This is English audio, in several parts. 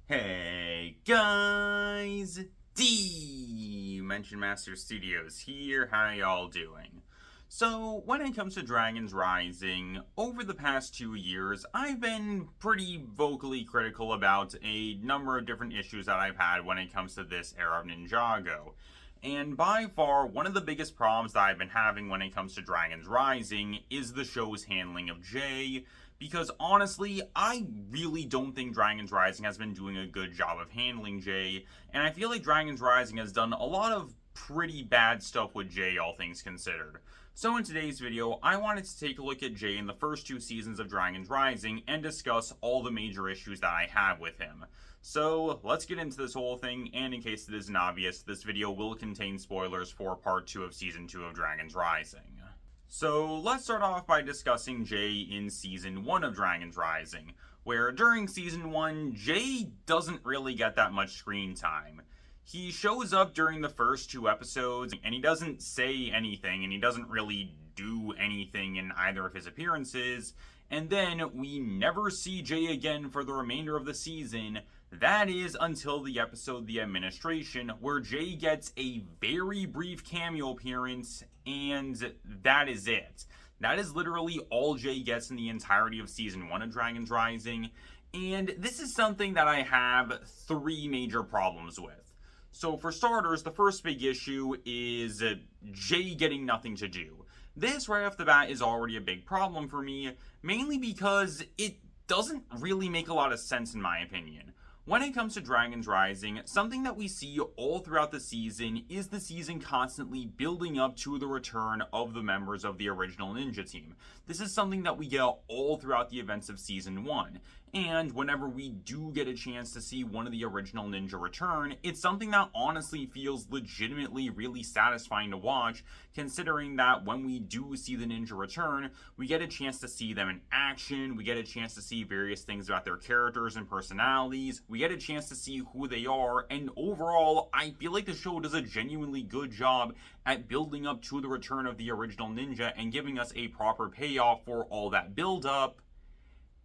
Hey guys, Dimension Master Studios here. How y'all doing? So, when it comes to Dragons Rising, over the past 2 years, I've been pretty vocally critical about a number of different issues that I've had when it comes to this era of Ninjago. And by far, one of the biggest problems that I've been having when it comes to Dragons Rising is the show's handling of Jay, because honestly, I really don't think Dragons Rising has been doing a good job of handling Jay, and I feel like Dragons Rising has done a lot of pretty bad stuff with Jay, all things considered. So in today's video, I wanted to take a look at Jay in the first 2 seasons of Dragons Rising and discuss all the major issues that I have with him. So let's get into this whole thing, and in case it isn't obvious, this video will contain spoilers for part 2 of season 2 of Dragons Rising. So let's start off by discussing Jay in season 1 of Dragons Rising, where during season 1, Jay doesn't really get that much screen time. He shows up during the first 2 episodes, and he doesn't say anything, and he doesn't really do anything in either of his appearances, and then we never see Jay again for the remainder of the season. That is until the episode The Administration, where Jay gets a very brief cameo appearance, and that is it. That is literally all Jay gets in the entirety of season 1 of Dragons Rising, and this is something that I have 3 major problems with. So, for starters, the first big issue is Jay getting nothing to do. This, right off the bat, is already a big problem for me, mainly because it doesn't really make a lot of sense in my opinion. When it comes to Dragons Rising, something that we see all throughout the season is the season constantly building up to the return of the members of the original ninja team. This is something that we get all throughout the events of season 1. And whenever we do get a chance to see one of the original ninja return, it's something that honestly feels legitimately really satisfying to watch, considering that when we do see the ninja return, we get a chance to see them in action, we get a chance to see various things about their characters and personalities, we get a chance to see who they are, and overall, I feel like the show does a genuinely good job at building up to the return of the original ninja and giving us a proper payoff for all that build up,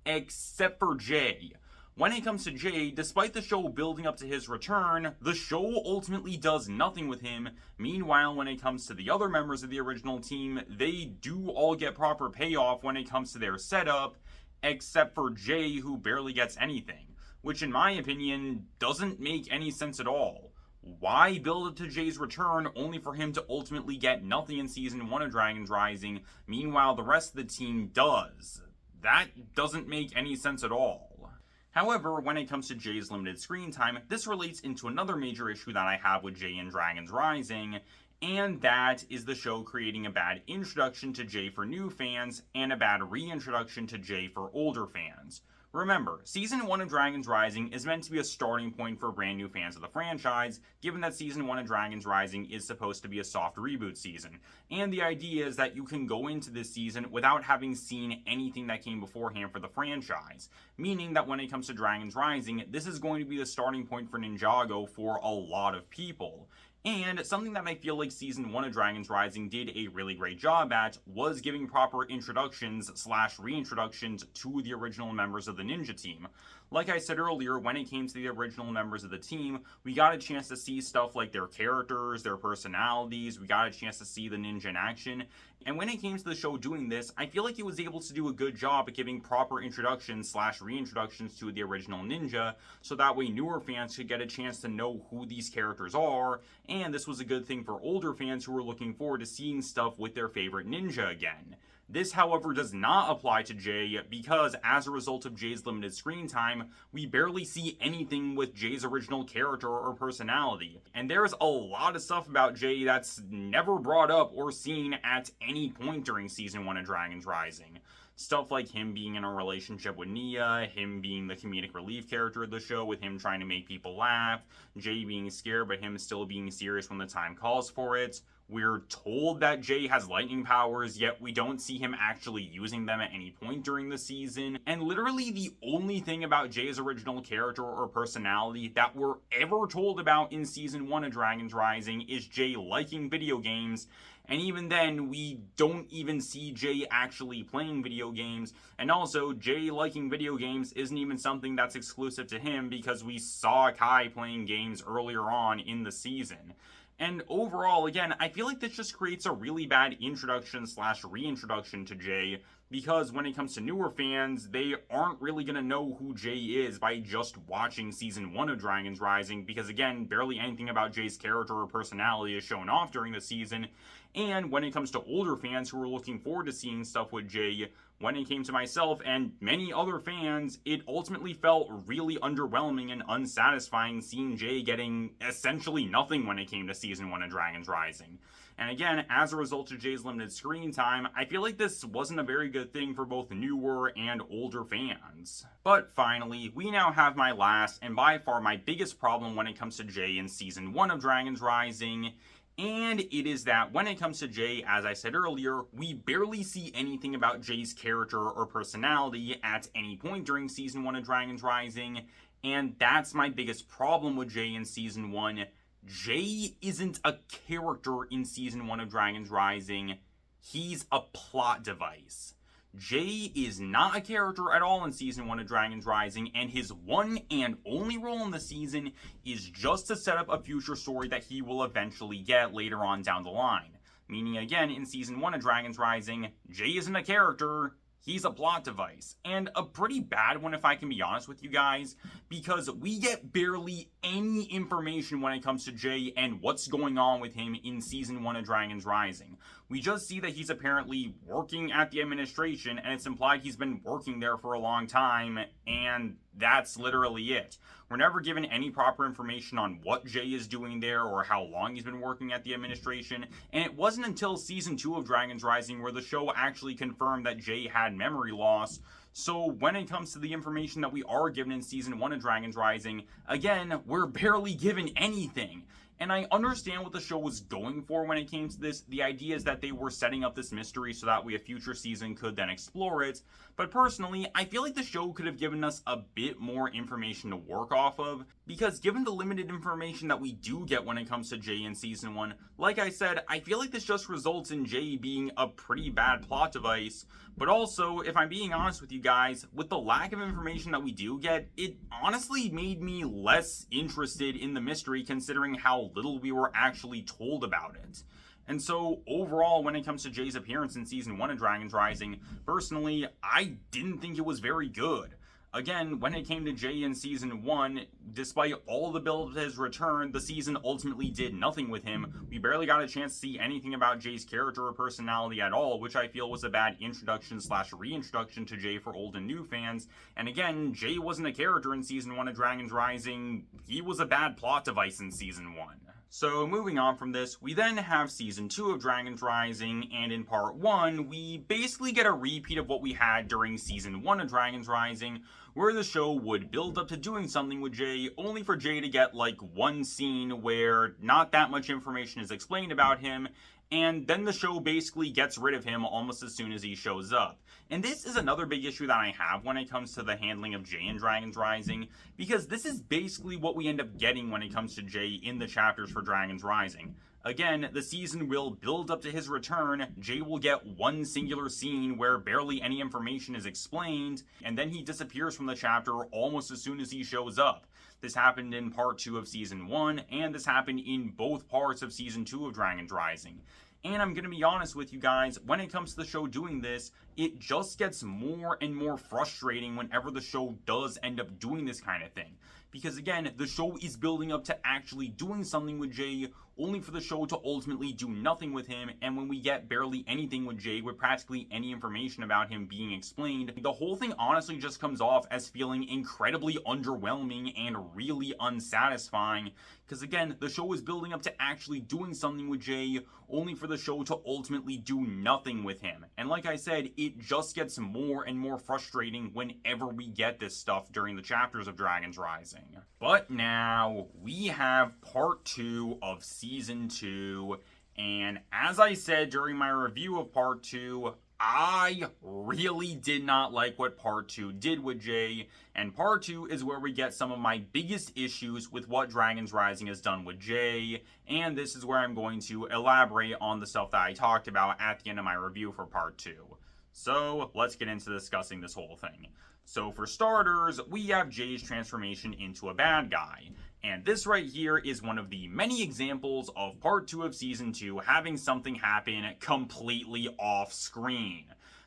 except for Jay. When it comes to Jay, despite the show building up to his return, the show ultimately does nothing with him. Meanwhile, when it comes to the other members of the original team, they do all get proper payoff when it comes to their setup, except for Jay, who barely gets anything, which in my opinion doesn't make any sense at all. Why build up to Jay's return only for him to ultimately get nothing in season 1 of Dragons Rising, meanwhile the rest of the team does? That doesn't make any sense at all. However, when it comes to Jay's limited screen time, this relates into another major issue that I have with Jay in Dragons Rising, and that is the show creating a bad introduction to Jay for new fans and a bad reintroduction to Jay for older fans. Remember, Season 1 of Dragons Rising is meant to be a starting point for brand new fans of the franchise, given that Season 1 of Dragons Rising is supposed to be a soft reboot season. And the idea is that you can go into this season without having seen anything that came beforehand for the franchise. Meaning that when it comes to Dragons Rising, this is going to be the starting point for Ninjago for a lot of people. And something that I feel like Season 1 of Dragons Rising did a really great job at was giving proper introductions slash reintroductions to the original members of the ninja team. Like I said earlier, when it came to the original members of the team, we got a chance to see stuff like their characters, their personalities, we got a chance to see the ninja in action, and when it came to the show doing this, I feel like it was able to do a good job at giving proper introductions slash reintroductions to the original ninja, so that way newer fans could get a chance to know who these characters are, and this was a good thing for older fans who were looking forward to seeing stuff with their favorite ninja again. This, however, does not apply to Jay because, as a result of Jay's limited screen time, we barely see anything with Jay's original character or personality. And there's a lot of stuff about Jay that's never brought up or seen at any point during Season 1 of Dragons Rising. Stuff like him being in a relationship with Nia, him being the comedic relief character of the show with him trying to make people laugh, Jay being scared but him still being serious when the time calls for it. We're told that Jay has lightning powers, yet we don't see him actually using them at any point during the season. And literally the only thing about Jay's original character or personality that we're ever told about in Season 1 of Dragons Rising is Jay liking video games. And even then, we don't even see Jay actually playing video games. And also, Jay liking video games isn't even something that's exclusive to him, because we saw Kai playing games earlier on in the season. And overall, again, I feel like this just creates a really bad introduction slash reintroduction to Jay, because when it comes to newer fans, they aren't really going to know who Jay is by just watching Season 1 of Dragons Rising, because again, barely anything about Jay's character or personality is shown off during the season. And when it comes to older fans who are looking forward to seeing stuff with Jay, when it came to myself and many other fans, it ultimately felt really underwhelming and unsatisfying seeing Jay getting essentially nothing when it came to Season 1 of Dragons Rising. And again, as a result of Jay's limited screen time, I feel like this wasn't a very good thing for both newer and older fans. But finally, we now have my last and by far my biggest problem when it comes to Jay in Season 1 of Dragons Rising. And it is that when it comes to Jay, as I said earlier, we barely see anything about Jay's character or personality at any point during Season 1 of Dragons Rising. And that's my biggest problem with Jay in Season 1. Jay isn't a character in Season 1 of Dragons Rising. He's a plot device. Jay is not a character at all in Season 1 of Dragons Rising, and his one and only role in the season is just to set up a future story that he will eventually get later on down the line. Meaning, again, in Season 1 of Dragons Rising, Jay isn't a character, he's a plot device. And a pretty bad one, if I can be honest with you guys, because we get barely any information when it comes to Jay and what's going on with him in Season 1 of Dragons Rising. We just see that he's apparently working at the administration, and it's implied he's been working there for a long time, and that's literally it. We're never given any proper information on what Jay is doing there or how long he's been working at the administration, and it wasn't until Season 2 of Dragons Rising where the show actually confirmed that Jay had memory loss. So when it comes to the information that we are given in Season 1 of Dragons Rising, again, we're barely given anything. And I understand what the show was going for when it came to this. The idea is that they were setting up this mystery so that way a future season could then explore it. But personally, I feel like the show could have given us a bit more information to work off of, because given the limited information that we do get when it comes to Jay in Season 1, like I said, I feel like this just results in Jay being a pretty bad plot device. But also, if I'm being honest with you guys, with the lack of information that we do get, it honestly made me less interested in the mystery considering how little we were actually told about it. And so, overall, when it comes to Jay's appearance in Season 1 of Dragons Rising, personally, I didn't think it was very good. Again, when it came to Jay in Season 1, despite all the build to his return, the season ultimately did nothing with him. We barely got a chance to see anything about Jay's character or personality at all, which I feel was a bad introduction slash reintroduction to Jay for old and new fans. And again, Jay wasn't a character in Season 1 of Dragons Rising, he was a bad plot device in Season 1. So moving on from this, we then have Season 2 of Dragons Rising, and in Part 1, we basically get a repeat of what we had during Season 1 of Dragons Rising, where the show would build up to doing something with Jay, only for Jay to get like one scene where not that much information is explained about him, and then the show basically gets rid of him almost as soon as he shows up. And this is another big issue that I have when it comes to the handling of Jay in Dragons Rising, because this is basically what we end up getting when it comes to Jay in the chapters for Dragons Rising. Again, the season will build up to his return, Jay will get one singular scene where barely any information is explained, and then he disappears from the chapter almost as soon as he shows up. This happened in Part 2 of Season 1, and this happened in both parts of Season 2 of Dragons Rising. And I'm going to be honest with you guys, when it comes to the show doing this, it just gets more and more frustrating whenever the show does end up doing this kind of thing. Because again, the show is building up to actually doing something with Jay, only for the show to ultimately do nothing with him, and when we get barely anything with Jay, with practically any information about him being explained, the whole thing honestly just comes off as feeling incredibly underwhelming and really unsatisfying. Because again, the show is building up to actually doing something with Jay, only for the show to ultimately do nothing with him. And like I said, it just gets more and more frustrating whenever we get this stuff during the chapters of Dragons Rising. But now, we have Part 2 of Season 2, And as I said during my review of Part 2, I really did not like what Part 2 did with Jay, and Part 2 is where we get some of my biggest issues with what Dragons Rising has done with Jay, and this is where I'm going to elaborate on the stuff that I talked about at the end of my review for Part 2. So, let's get into discussing this whole thing. So for starters, we have Jay's transformation into a bad guy. And this right here is one of the many examples of Part 2 of Season 2 having something happen completely off screen.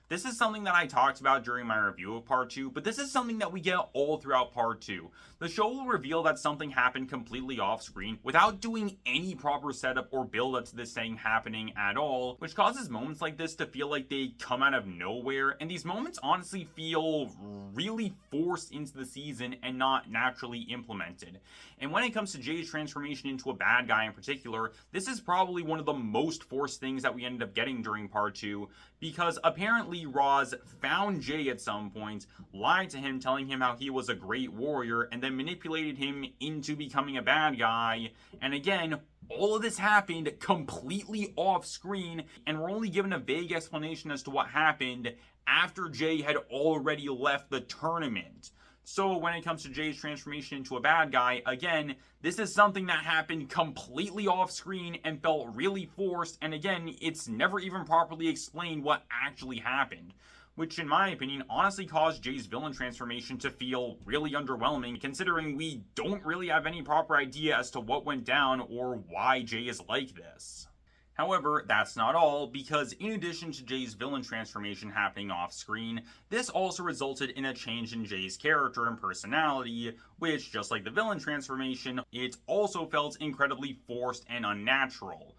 This is something that I talked about during my review of Part 2, but this is something that we get all throughout Part 2. The show will reveal that something happened completely off screen without doing any proper setup or build up to this thing happening at all, which causes moments like this to feel like they come out of nowhere, and these moments honestly feel really forced into the season and not naturally implemented. And when it comes to Jay's transformation into a bad guy in particular, this is probably one of the most forced things that we ended up getting during Part 2, because apparently Roz found Jay at some point, lied to him telling him how he was a great warrior, and then manipulated him into becoming a bad guy. And again, all of this happened completely off screen, and we're only given a vague explanation as to what happened after Jay had already left the tournament. So when it comes to Jay's transformation into a bad guy, again, this is something that happened completely off screen and felt really forced, and again, it's never even properly explained what actually happened, which in my opinion honestly caused Jay's villain transformation to feel really underwhelming, considering we don't really have any proper idea as to what went down or why Jay is like this. However, that's not all, because in addition to Jay's villain transformation happening off screen, this also resulted in a change in Jay's character and personality, which, just like the villain transformation, it also felt incredibly forced and unnatural.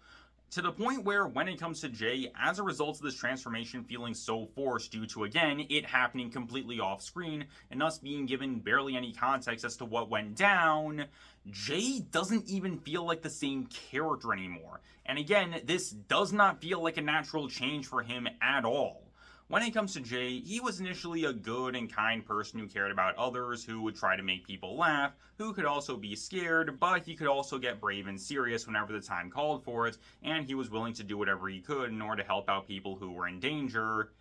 To the point where, when it comes to Jay, as a result of this transformation feeling so forced due to, again, it happening completely off screen and us being given barely any context as to what went down, Jay doesn't even feel like the same character anymore. And again, this does not feel like a natural change for him at all. When it comes to Jay, he was initially a good and kind person who cared about others, who would try to make people laugh, who could also be scared, but he could also get brave and serious whenever the time called for it, and he was willing to do whatever he could in order to help out people who were in danger.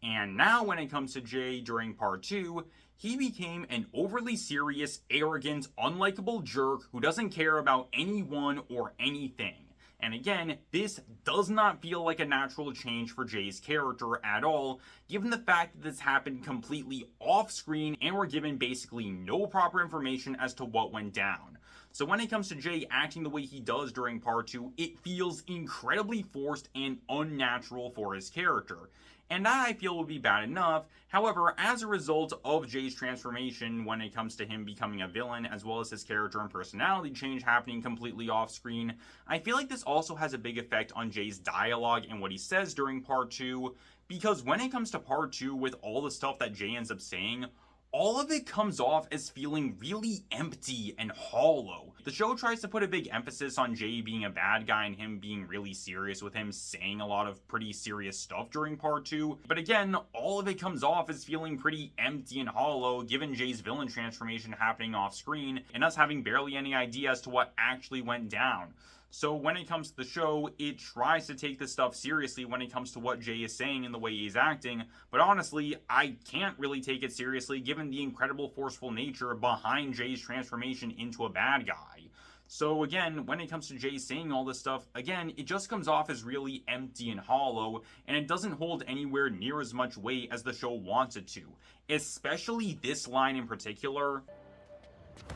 And now when it comes to Jay during Part 2, he became an overly serious, arrogant, unlikable jerk who doesn't care about anyone or anything. And again, this does not feel like a natural change for Jay's character at all, given the fact that this happened completely off screen and we're given basically no proper information as to what went down. So when it comes to Jay acting the way he does during Part 2, it feels incredibly forced and unnatural for his character. And that I feel would be bad enough. However, as a result of Jay's transformation when it comes to him becoming a villain, as well as his character and personality change happening completely off screen, I feel like this also has a big effect on Jay's dialogue and what he says during Part 2, because when it comes to Part 2 with all the stuff that Jay ends up saying, all of it comes off as feeling really empty and hollow. The show tries to put a big emphasis on Jay being a bad guy and him being really serious with him saying a lot of pretty serious stuff during Part 2, but again, all of it comes off as feeling pretty empty and hollow given Jay's villain transformation happening off screen and us having barely any idea as to what actually went down. So when it comes to the show, it tries to take this stuff seriously when it comes to what Jay is saying and the way he's acting, but honestly, I can't really take it seriously given the incredible forceful nature behind Jay's transformation into a bad guy. So again, when it comes to Jay saying all this stuff, again, it just comes off as really empty and hollow, and it doesn't hold anywhere near as much weight as the show wants it to. Especially this line in particular.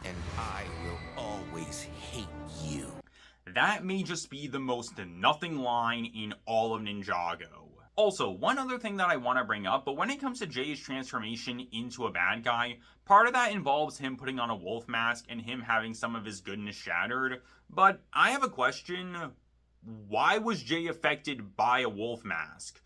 And I will always hate you. That may just be the most nothing line in all of Ninjago. Also, one other thing that I want to bring up, but when it comes to Jay's transformation into a bad guy, part of that involves him putting on a wolf mask and him having some of his goodness shattered. But I have a question. Why was Jay affected by a wolf mask?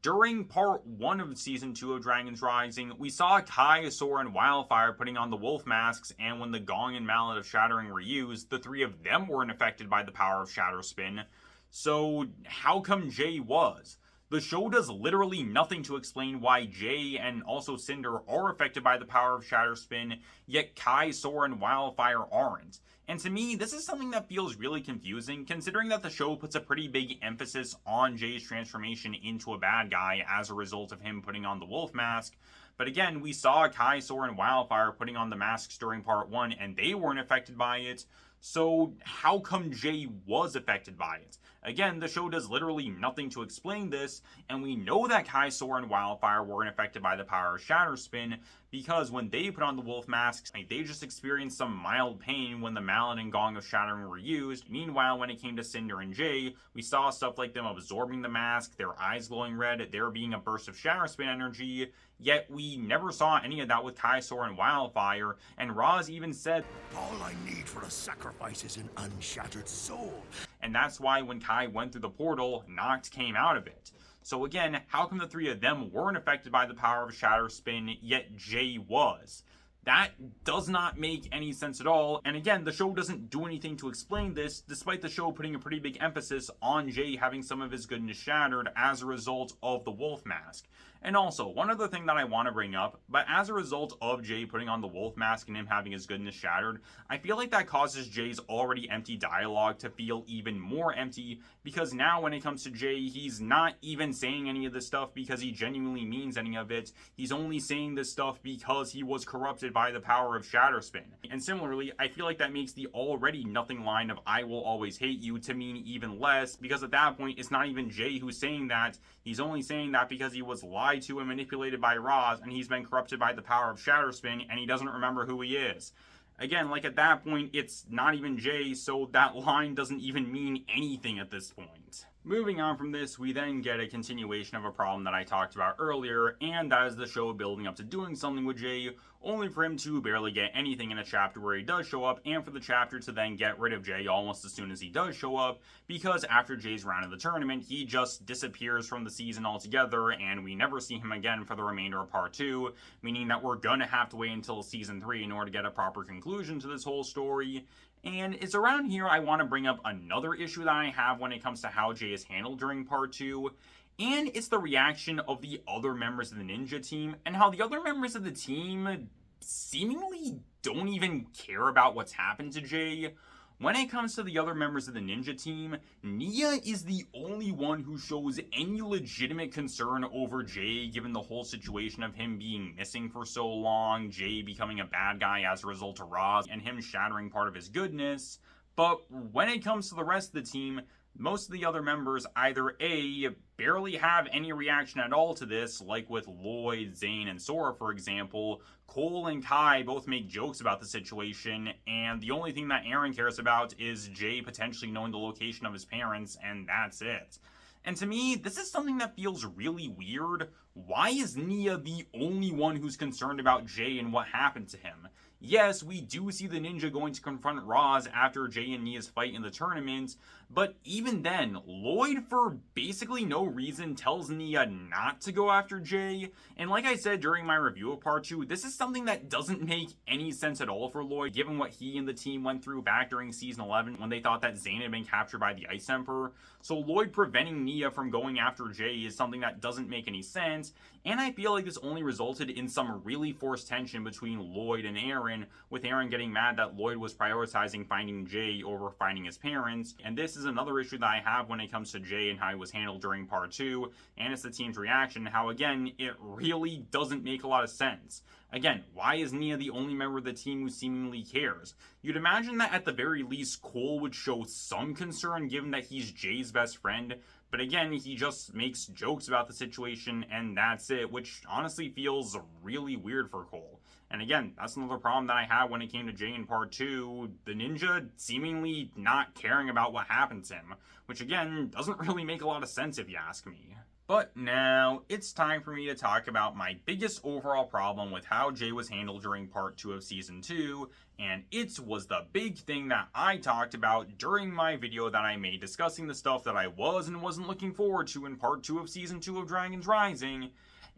During Part 1 of Season 2 of Dragons Rising, we saw Kai, Sora, and Wildfire putting on the wolf masks, and when the Gong and Mallet of Shattering were used, the three of them weren't affected by the power of Shatter Spin. So, how come Jay was? The show does literally nothing to explain why Jay and also Cinder are affected by the power of Shatterspin, yet Kai, Sora, and Wildfire aren't. And to me, this is something that feels really confusing, considering that the show puts a pretty big emphasis on Jay's transformation into a bad guy as a result of him putting on the wolf mask. But again, we saw Kai, Sora, and Wildfire putting on the masks during part 1, and they weren't affected by it. So how come Jay was affected by it? Again, the show does literally nothing to explain this, and we know that Kai, Sora, and Wildfire weren't affected by the power of Shatterspin, because when they put on the wolf masks, they just experienced some mild pain when the mallet and gong of shattering were used. Meanwhile, when it came to Cinder and Jay, we saw stuff like them absorbing the mask, their eyes glowing red, there being a burst of Shatterspin energy, yet we never saw any of that with Kai, Sora, and Wildfire, and Roz even said, "All I need for a sacrifice is an unshattered soul." And that's why when Kai went through the portal, Noct came out of it. So again, how come the three of them weren't affected by the power of Shatterspin, yet Jay was? That does not make any sense at all, and again, the show doesn't do anything to explain this, despite the show putting a pretty big emphasis on Jay having some of his goodness shattered as a result of the wolf mask. And also, one other thing that I want to bring up, but as a result of Jay putting on the wolf mask and him having his goodness shattered, I feel like that causes Jay's already empty dialogue to feel even more empty, because now when it comes to Jay, he's not even saying any of this stuff because he genuinely means any of it. He's only saying this stuff because he was corrupted by the power of Shatterspin. And similarly, I feel like that makes the already nothing line of "I will always hate you" to mean even less, because at that point, it's not even Jay who's saying that. He's only saying that because he was lied to and manipulated by Roz, and he's been corrupted by the power of Shatterspin, and he doesn't remember who he is. Again, like at that point, it's not even Jay, so that line doesn't even mean anything at this point. Moving on from this, we then get a continuation of a problem that I talked about earlier, and that is the show building up to doing something with Jay, only for him to barely get anything in a chapter where he does show up, and for the chapter to then get rid of Jay almost as soon as he does show up, because after Jay's round of the tournament, he just disappears from the season altogether, and we never see him again for the remainder of part 2, meaning that we're gonna have to wait until season 3 in order to get a proper conclusion to this whole story. And it's around here I want to bring up another issue that I have when it comes to how Jay is handled during part 2, and it's the reaction of the other members of the ninja team, and how the other members of the team seemingly don't even care about what's happened to Jay. When it comes to the other members of the ninja team, Nya is the only one who shows any legitimate concern over Jay, given the whole situation of him being missing for so long, Jay becoming a bad guy as a result of Roz, and him shattering part of his goodness. But when it comes to the rest of the team, most of the other members either A, barely have any reaction at all to this, like with Lloyd, Zane, and Sora, for example. Cole and Kai both make jokes about the situation, and the only thing that Aaron cares about is Jay potentially knowing the location of his parents, and that's it. And to me, this is something that feels really weird. Why is Nya the only one who's concerned about Jay and what happened to him? Yes, we do see the ninja going to confront Roz after Jay and Nya's fight in the tournament, but even then, Lloyd, for basically no reason, tells Nya not to go after Jay, and like I said during my review of part 2, this is something that doesn't make any sense at all for Lloyd, given what he and the team went through back during Season 11 when they thought that Zane had been captured by the Ice Emperor. So Lloyd preventing Nya from going after Jay is something that doesn't make any sense, and I feel like this only resulted in some really forced tension between Lloyd and Aaron, with Aaron getting mad that Lloyd was prioritizing finding Jay over finding his parents. And this is another issue that I have when it comes to Jay and how he was handled during part 2, and it's the team's reaction, how again, it really doesn't make a lot of sense. Again, why is Nya the only member of the team who seemingly cares? You'd imagine that at the very least Cole would show some concern given that he's Jay's best friend, but again, he just makes jokes about the situation and that's it, which honestly feels really weird for Cole. And again, that's another problem that I had when it came to Jay in part 2, the ninja seemingly not caring about what happened to him, which again, doesn't really make a lot of sense if you ask me. But now, it's time for me to talk about my biggest overall problem with how Jay was handled during part 2 of Season 2, and it was the big thing that I talked about during my video that I made discussing the stuff that I was and wasn't looking forward to in part 2 of Season 2 of Dragons Rising.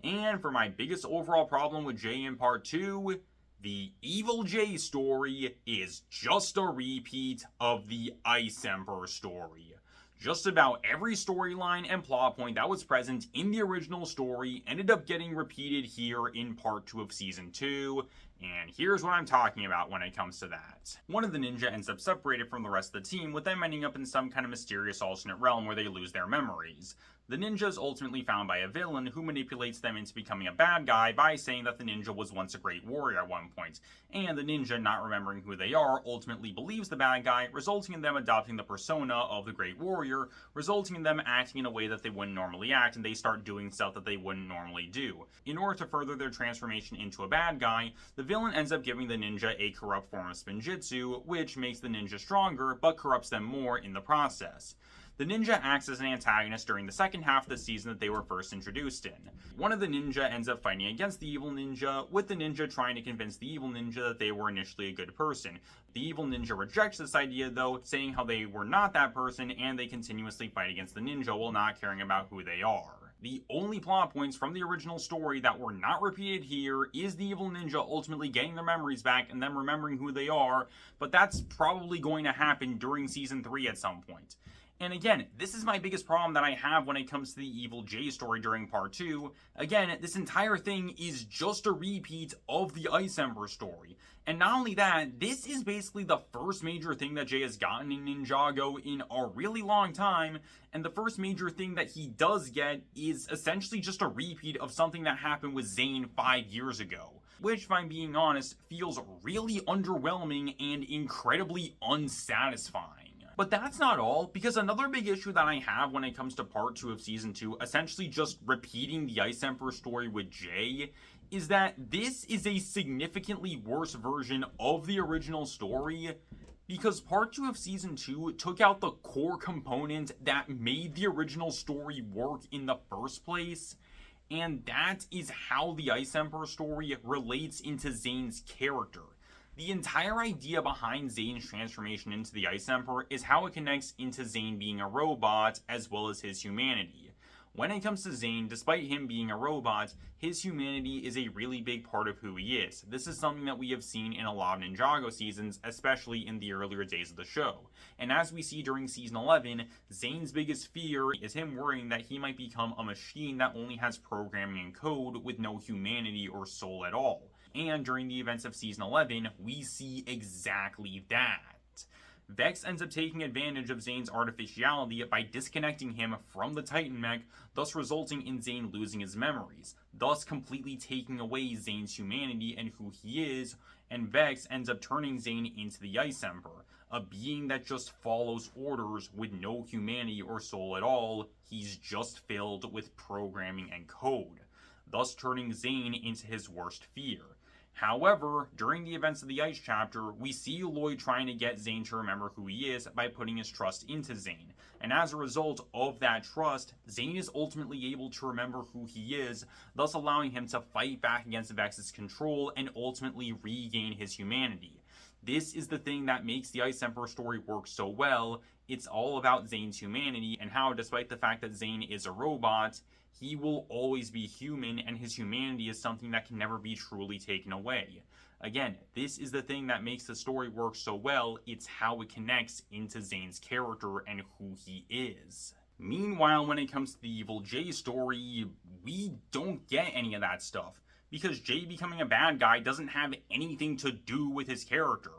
And for my biggest overall problem with Jay in part 2, the Evil Jay story is just a repeat of the Ice Emperor story. Just about every storyline and plot point that was present in the original story ended up getting repeated here in part 2 of season 2, and here's what I'm talking about when it comes to that. One of the ninja ends up separated from the rest of the team, with them ending up in some kind of mysterious alternate realm where they lose their memories. The ninja is ultimately found by a villain who manipulates them into becoming a bad guy by saying that the ninja was once a great warrior at one point, and the ninja, not remembering who they are, ultimately believes the bad guy, resulting in them adopting the persona of the great warrior, resulting in them acting in a way that they wouldn't normally act, and they start doing stuff that they wouldn't normally do. In order to further their transformation into a bad guy, the villain ends up giving the ninja a corrupt form of spinjitzu, which makes the ninja stronger, but corrupts them more in the process. The ninja acts as an antagonist during the second half of the season that they were first introduced in. One of the ninja ends up fighting against the evil ninja, with the ninja trying to convince the evil ninja that they were initially a good person. The evil ninja rejects this idea though, saying how they were not that person, and they continuously fight against the ninja while not caring about who they are. The only plot points from the original story that were not repeated here is the evil ninja ultimately getting their memories back and them remembering who they are, but that's probably going to happen during season 3 at some point. And again, this is my biggest problem that I have when it comes to the Evil Jay story during part 2. Again, this entire thing is just a repeat of the Ice Emperor story. And not only that, this is basically the first major thing that Jay has gotten in Ninjago in a really long time, and the first major thing that he does get is essentially just a repeat of something that happened with Zane 5 years ago. Which, if I'm being honest, feels really underwhelming and incredibly unsatisfying. But that's not all, because another big issue that I have when it comes to part 2 of season 2, essentially just repeating the Ice Emperor story with Jay, is that this is a significantly worse version of the original story, because part 2 of season 2 took out the core component that made the original story work in the first place, and that is how the Ice Emperor story relates into Zane's character. The entire idea behind Zane's transformation into the Ice Emperor is how it connects into Zane being a robot as well as his humanity. When it comes to Zane, despite him being a robot, his humanity is a really big part of who he is. This is something that we have seen in a lot of Ninjago seasons, especially in the earlier days of the show. And as we see during season 11, Zane's biggest fear is him worrying that he might become a machine that only has programming and code with no humanity or soul at all. And during the events of season 11, we see exactly that. Vex ends up taking advantage of Zane's artificiality by disconnecting him from the Titan mech, thus resulting in Zane losing his memories, thus completely taking away Zane's humanity and who he is, and Vex ends up turning Zane into the Ice Emperor, a being that just follows orders with no humanity or soul at all. He's just filled with programming and code, thus turning Zane into his worst fear. However, during the events of the Ice chapter, we see Lloyd trying to get Zane to remember who he is by putting his trust into Zane. And as a result of that trust, Zane is ultimately able to remember who he is, thus allowing him to fight back against Vex's control and ultimately regain his humanity. This is the thing that makes the Ice Emperor story work so well. It's all about Zane's humanity and how, despite the fact that Zane is a robot, he will always be human, and his humanity is something that can never be truly taken away. Again, this is the thing that makes the story work so well. It's how it connects into Zane's character and who he is. Meanwhile, when it comes to the Evil Jay story, we don't get any of that stuff, because Jay becoming a bad guy doesn't have anything to do with his character.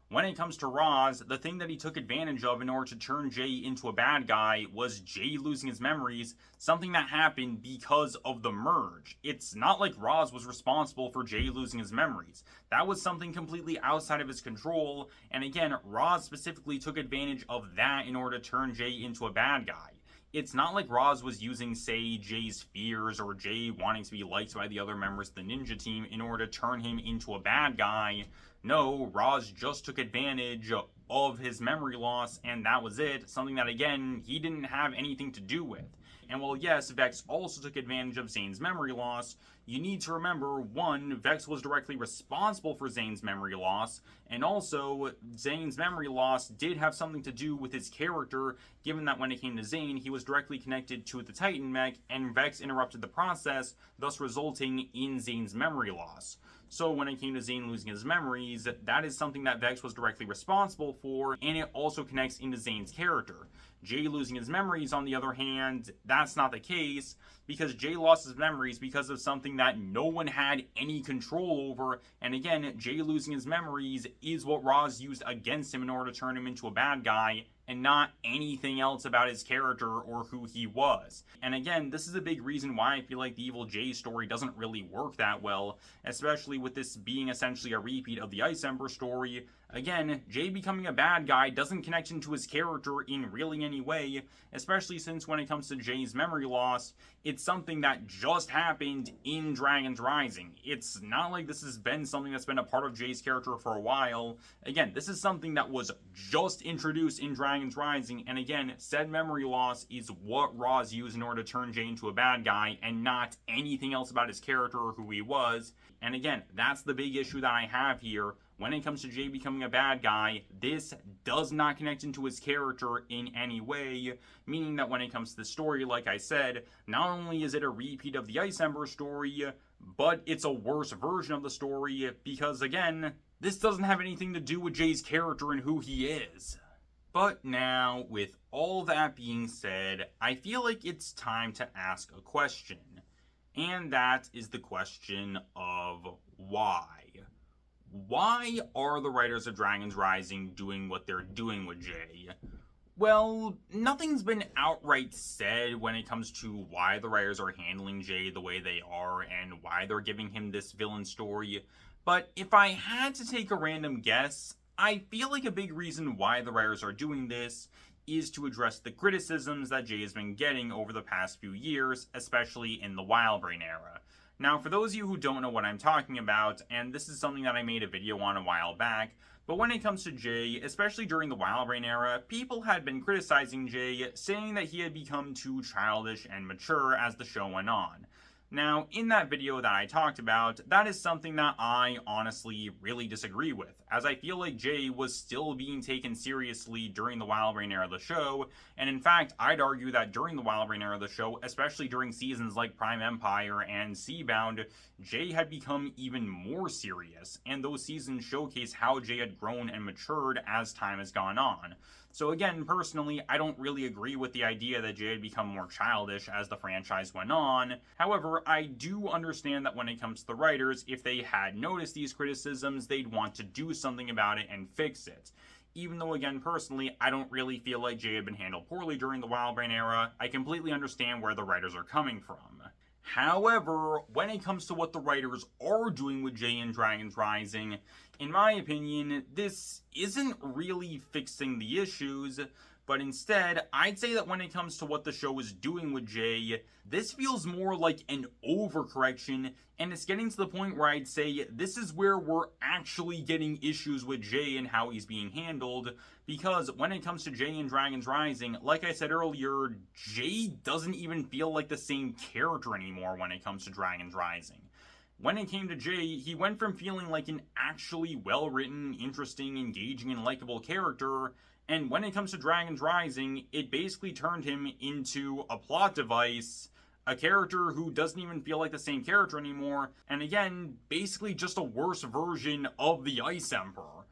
When it comes to Roz, the thing that he took advantage of in order to turn Jay into a bad guy was Jay losing his memories, something that happened because of the merge. It's not like Roz was responsible for Jay losing his memories. That was something completely outside of his control, and again, Roz specifically took advantage of that in order to turn Jay into a bad guy. It's not like Roz was using, say, Jay's fears or Jay wanting to be liked by the other members of the ninja team in order to turn him into a bad guy. No, Roz just took advantage of his memory loss, and that was it. Something that, again, he didn't have anything to do with. And while yes, Vex also took advantage of Zane's memory loss, you need to remember, one, Vex was directly responsible for Zane's memory loss, and also, Zane's memory loss did have something to do with his character, given that when it came to Zane, he was directly connected to the Titan mech, and Vex interrupted the process, thus resulting in Zane's memory loss. So when it came to Zane losing his memories, that is something that Vex was directly responsible for, and it also connects into Zane's character. Jay losing his memories, on the other hand, that's not the case, because Jay lost his memories because of something that no one had any control over, and again, Jay losing his memories is what Roz used against him in order to turn him into a bad guy, and not anything else about his character or who he was. And again, this is a big reason why I feel like the Evil Jay story doesn't really work that well, especially with this being essentially a repeat of the Ice Ember story. Again, Jay becoming a bad guy doesn't connect into his character in really any way, especially since when it comes to Jay's memory loss, it's something that just happened in Dragons Rising. It's not like this has been something that's been a part of Jay's character for a while. Again, this is something that was just introduced in Dragons Rising, and again, said memory loss is what Roz used in order to turn Jay into a bad guy, and not anything else about his character or who he was. And again, that's the big issue that I have here. When it comes to Jay becoming a bad guy, this does not connect into his character in any way, meaning that when it comes to the story, like I said, not only is it a repeat of the Ice Ember story, but it's a worse version of the story, because again, this doesn't have anything to do with Jay's character and who he is. But now, with all that being said, I feel like it's time to ask a question. And that is the question of why? Why are the writers of Dragons Rising doing what they're doing with Jay? Well, nothing's been outright said when it comes to why the writers are handling Jay the way they are and why they're giving him this villain story. But if I had to take a random guess, I feel like a big reason why the writers are doing this is to address the criticisms that Jay has been getting over the past few years, especially in the Wildbrain era. Now, for those of you who don't know what I'm talking about, and this is something that I made a video on a while back, but when it comes to Jay, especially during the Wildbrain era, people had been criticizing Jay, saying that he had become too childish and mature as the show went on. Now, in that video that I talked about, that is something that I honestly really disagree with, as I feel like Jay was still being taken seriously during the Wildbrain era of the show, and in fact, I'd argue that during the Wildbrain era of the show, especially during seasons like Prime Empire and Seabound, Jay had become even more serious, and those seasons showcase how Jay had grown and matured as time has gone on. So again, personally, I don't really agree with the idea that Jay had become more childish as the franchise went on. However, I do understand that when it comes to the writers, if they had noticed these criticisms, they'd want to do something about it and fix it. Even though, again, personally, I don't really feel like Jay had been handled poorly during the Wildbrain era, I completely understand where the writers are coming from. However, when it comes to what the writers are doing with Jay in Dragons Rising, in my opinion, this isn't really fixing the issues, but instead, I'd say that when it comes to what the show is doing with Jay, this feels more like an overcorrection, and it's getting to the point where I'd say this is where we're actually getting issues with Jay and how he's being handled, because when it comes to Jay in Dragons Rising, like I said earlier, Jay doesn't even feel like the same character anymore when it comes to Dragons Rising. When it came to Jay, he went from feeling like an actually well-written, interesting, engaging, and likable character, and when it comes to Dragons Rising, it basically turned him into a plot device, a character who doesn't even feel like the same character anymore, and again, basically just a worse version of the Ice Emperor.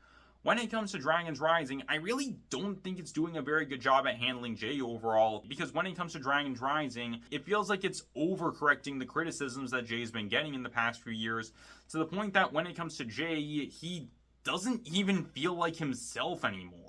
When it comes to Dragons Rising, I really don't think it's doing a very good job at handling Jay overall, because when it comes to Dragons Rising, it feels like it's overcorrecting the criticisms that Jay's been getting in the past few years, to the point that when it comes to Jay, he doesn't even feel like himself anymore.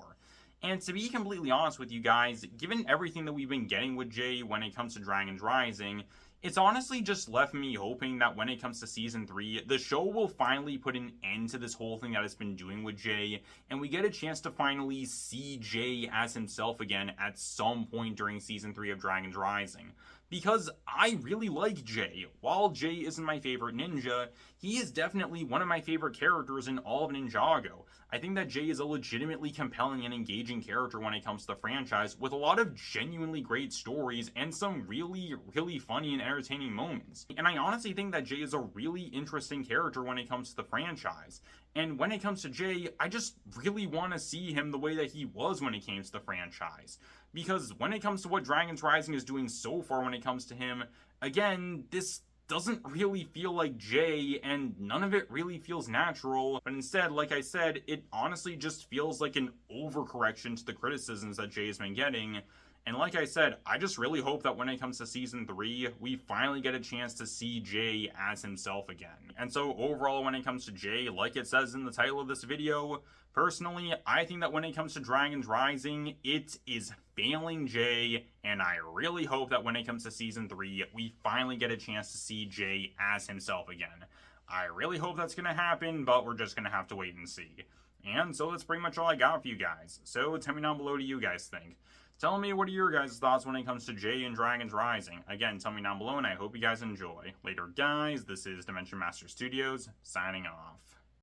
And to be completely honest with you guys, given everything that we've been getting with Jay when it comes to Dragons Rising, it's honestly just left me hoping that when it comes to Season 3, the show will finally put an end to this whole thing that it's been doing with Jay, and we get a chance to finally see Jay as himself again at some point during Season 3 of Dragons Rising. Because I really like Jay. While Jay isn't my favorite ninja, he is definitely one of my favorite characters in all of Ninjago. I think that Jay is a legitimately compelling and engaging character when it comes to the franchise, with a lot of genuinely great stories and some really, really funny and entertaining moments. And I honestly think that Jay is a really interesting character when it comes to the franchise. And when it comes to Jay, I just really want to see him the way that he was when it came to the franchise. Because when it comes to what Dragons Rising is doing so far when it comes to him, again, this doesn't really feel like Jay, and none of it really feels natural. But instead, like I said, it honestly just feels like an overcorrection to the criticisms that Jay's been getting. And like I said, I just really hope that when it comes to season 3, we finally get a chance to see Jay as himself again. And so overall, when it comes to Jay, like it says in the title of this video, personally, I think that when it comes to Dragons Rising, it is failing Jay, and I really hope that when it comes to season 3, we finally get a chance to see Jay as himself again. I really hope that's going to happen, but we're just going to have to wait and see. And so that's pretty much all I got for you guys. So tell me down below what do you guys think. Tell me what are your guys' thoughts when it comes to Jay and Dragons Rising. Again, tell me down below, and I hope you guys enjoy. Later, guys, this is Dimension Master Studios, signing off.